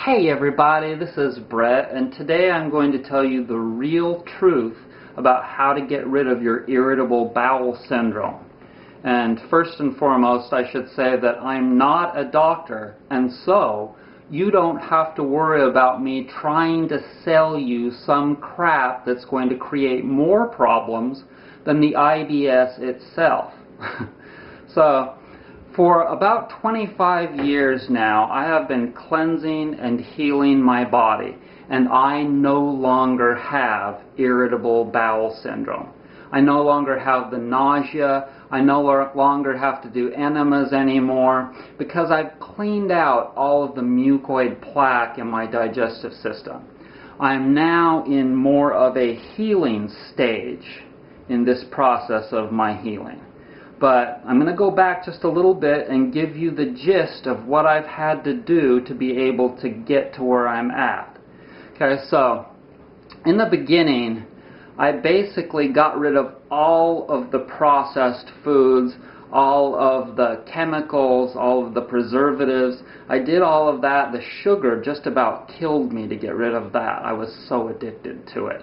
Hey everybody, this is Brett, and today I'm going to tell you the real truth about how to get rid of your irritable bowel syndrome. And first and foremost, I should say that I'm not a doctor, and so you don't have to worry about me trying to sell you some crap that's going to create more problems than the IBS itself. So, for about 25 years now, I have been cleansing and healing my body, and I no longer have irritable bowel syndrome. I no longer have the nausea. I no longer have to do enemas anymore because I've cleaned out all of the mucoid plaque in my digestive system. I'm now in more of a healing stage in this process of my healing. But I'm going to go back just a little bit and give you the gist of what I've had to do to be able to get to where I'm at. Okay, so in the beginning, I basically got rid of all of the processed foods, all of the chemicals, all of the preservatives. I did all of that. The sugar just about killed me to get rid of that. I was so addicted to it.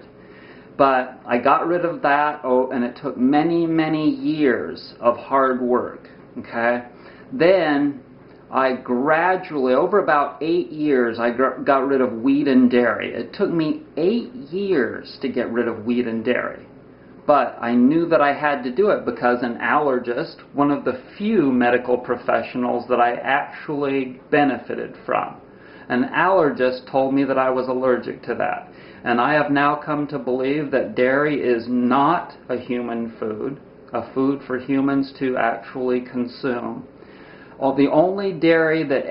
But I got rid of that, and it took many, many years of hard work, okay? Then I gradually, over about 8 years, I got rid of wheat and dairy. It took me 8 years to get rid of wheat and dairy. But I knew that I had to do it because an allergist, one of the few medical professionals that I actually benefited from, an allergist told me that I was allergic to that. And I have now come to believe that dairy is not a human food, a food for humans to actually consume. The only dairy that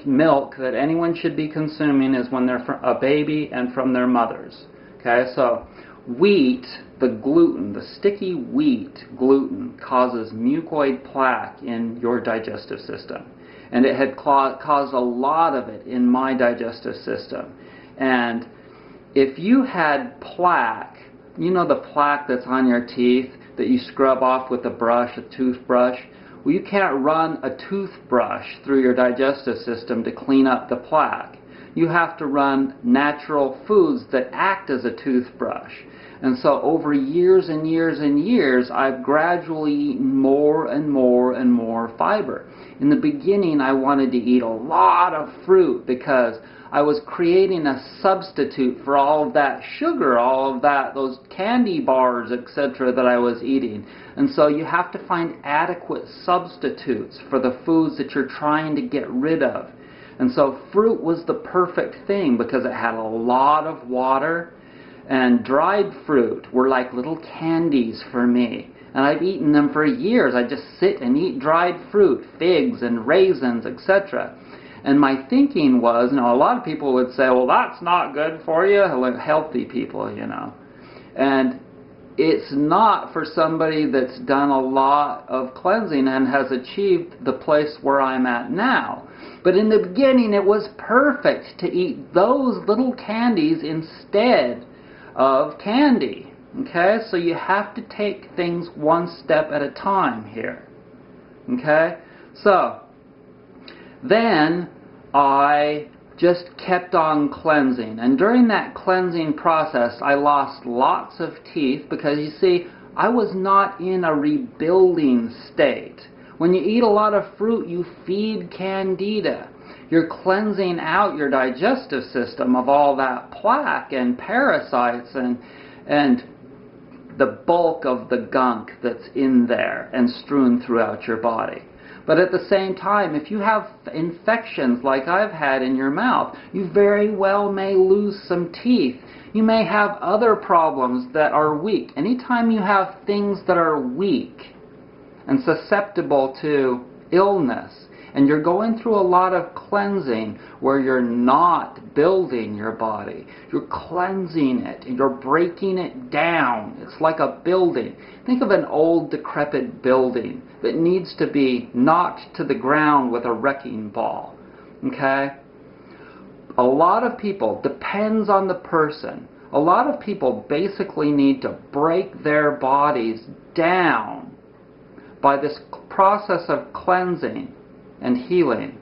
milk that anyone should be consuming is when they're a baby and from their mothers. Okay, so wheat, the gluten, the sticky wheat gluten causes mucoid plaque in your digestive system. And it had caused a lot of it in my digestive system. And if you had plaque, you know the plaque that's on your teeth that you scrub off with a toothbrush? Well, you can't run a toothbrush through your digestive system to clean up the plaque. You have to run natural foods that act as a toothbrush. And so over years and years and years, I've gradually eaten more and more and more fiber. In the beginning, I wanted to eat a lot of fruit because I was creating a substitute for all of that sugar, all of that, those candy bars, etc. that I was eating. And so you have to find adequate substitutes for the foods that you're trying to get rid of. And so fruit was the perfect thing because it had a lot of water, and dried fruit were like little candies for me. And I've eaten them for years. I just sit and eat dried fruit, figs and raisins, etc. And my thinking was, a lot of people would say, well, that's not good for you, healthy people, And it's not for somebody that's done a lot of cleansing and has achieved the place where I'm at now. But in the beginning, it was perfect to eat those little candies instead of candy. Okay? So you have to take things one step at a time here. Okay? So then I just kept on cleansing. And during that cleansing process, I lost lots of teeth because, you see, I was not in a rebuilding state. When you eat a lot of fruit, you feed candida. You're cleansing out your digestive system of all that plaque and parasites and the bulk of the gunk that's in there and strewn throughout your body. But at the same time, if you have infections like I've had in your mouth, you very well may lose some teeth. You may have other problems that are weak. Anytime you have things that are weak and susceptible to illness, and you're going through a lot of cleansing where you're not building your body, you're cleansing it, and you're breaking it down. It's like a building. Think of an old decrepit building that needs to be knocked to the ground with a wrecking ball. Okay? A lot of people, depends on the person, a lot of people basically need to break their bodies down by this process of cleansing and healing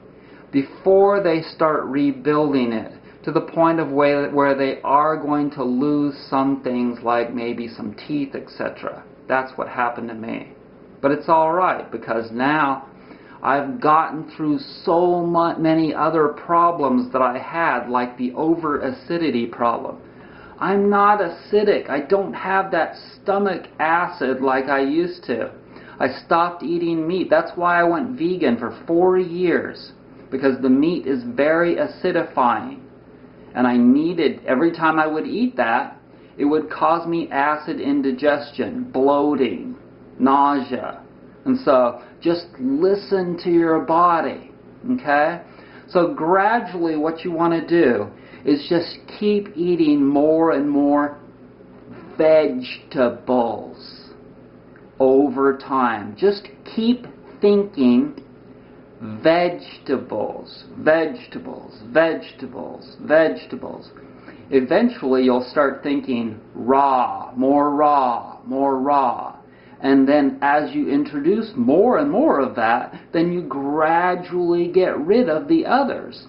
before they start rebuilding it to the point of where they are going to lose some things like maybe some teeth, etc. That's what happened to me. But it's all right, because now I've gotten through so many other problems that I had, like the over-acidity problem. I'm not acidic. I don't have that stomach acid like I used to. I stopped eating meat. That's why I went vegan for 4 years, because the meat is very acidifying. And I needed, every time I would eat that, it would cause me acid indigestion, bloating, nausea. And so just listen to your body, okay? So gradually what you want to do is just keep eating more and more vegetables over time. Just keep thinking vegetables, vegetables, vegetables, vegetables. Eventually you'll start thinking raw, more raw, more raw. And then as you introduce more and more of that, then you gradually get rid of the others.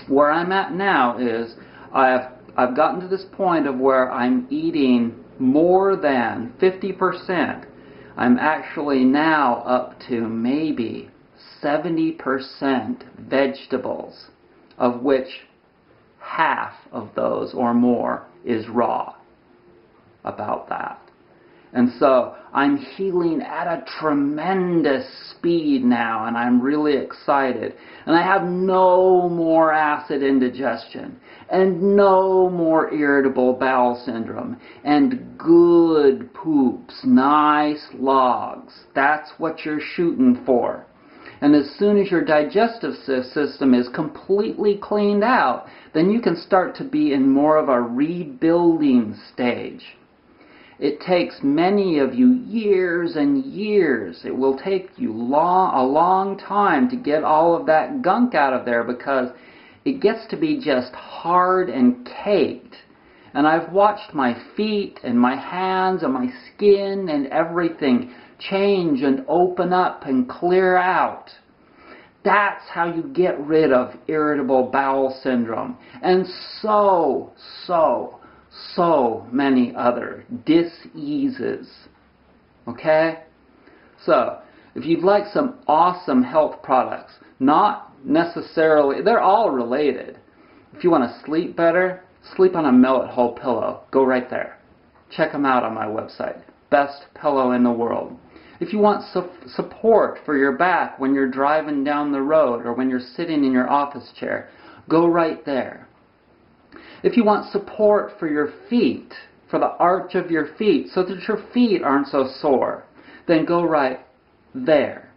Where I'm at now is I've gotten to this point of where I'm eating more than 50%. I'm actually now up to maybe 70% vegetables, of which half of those or more is raw. About that. And so I'm healing at a tremendous speed now, and I'm really excited. And I have no more acid indigestion, and no more irritable bowel syndrome, and good poops, nice logs. That's what you're shooting for. And as soon as your digestive system is completely cleaned out, then you can start to be in more of a rebuilding stage. It takes many of you years and years. It will take you a long time to get all of that gunk out of there, because it gets to be just hard and caked. And I've watched my feet and my hands and my skin and everything change and open up and clear out. That's how you get rid of irritable bowel syndrome. And so many other diseases. Okay? So, if you'd like some awesome health products, not necessarily, they're all related. If you want to sleep better, sleep on a Millet Whole pillow. Go right there. Check them out on my website. Best pillow in the world. If you want support for your back when you're driving down the road or when you're sitting in your office chair, go right there. If you want support for your feet, for the arch of your feet, so that your feet aren't so sore, then go right there.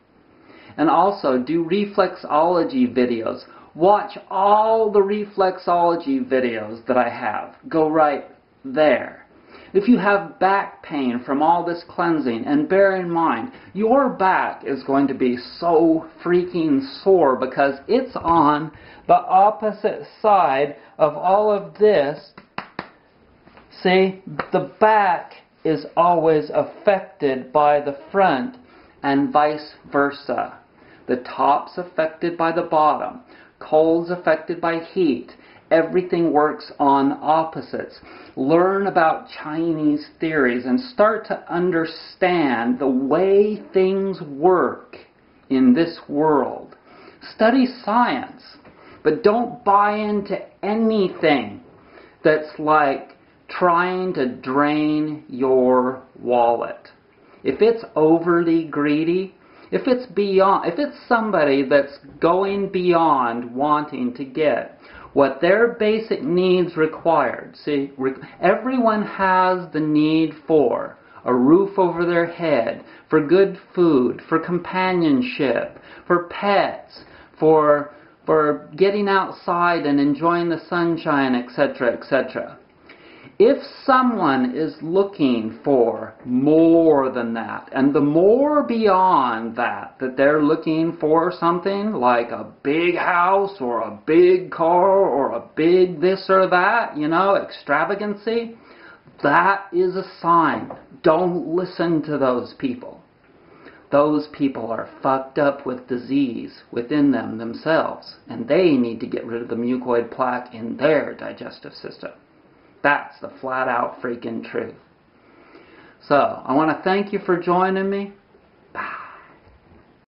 And also do reflexology videos. Watch all the reflexology videos that I have. Go right there. If you have back pain from all this cleansing, and bear in mind, your back is going to be so freaking sore because it's on the opposite side of all of this. See, the back is always affected by the front and vice versa. The top's affected by the bottom. Cold's affected by heat. Everything works on opposites. Learn about Chinese theories and start to understand the way things work in this world. Study science, but don't buy into anything that's like trying to drain your wallet. If it's overly greedy, if it's somebody that's going beyond wanting to get what their basic needs required. See, everyone has the need for a roof over their head, for good food, for companionship, for pets, for getting outside and enjoying the sunshine, etc., etc. If someone is looking for more than that, and the more beyond that they're looking for something like a big house or a big car or a big this or that, extravagancy, that is a sign. Don't listen to those people. those people are fucked up with disease within themselves, and they need to get rid of the mucoid plaque in their digestive system. That's the flat out freaking truth. So, I want to thank you for joining me.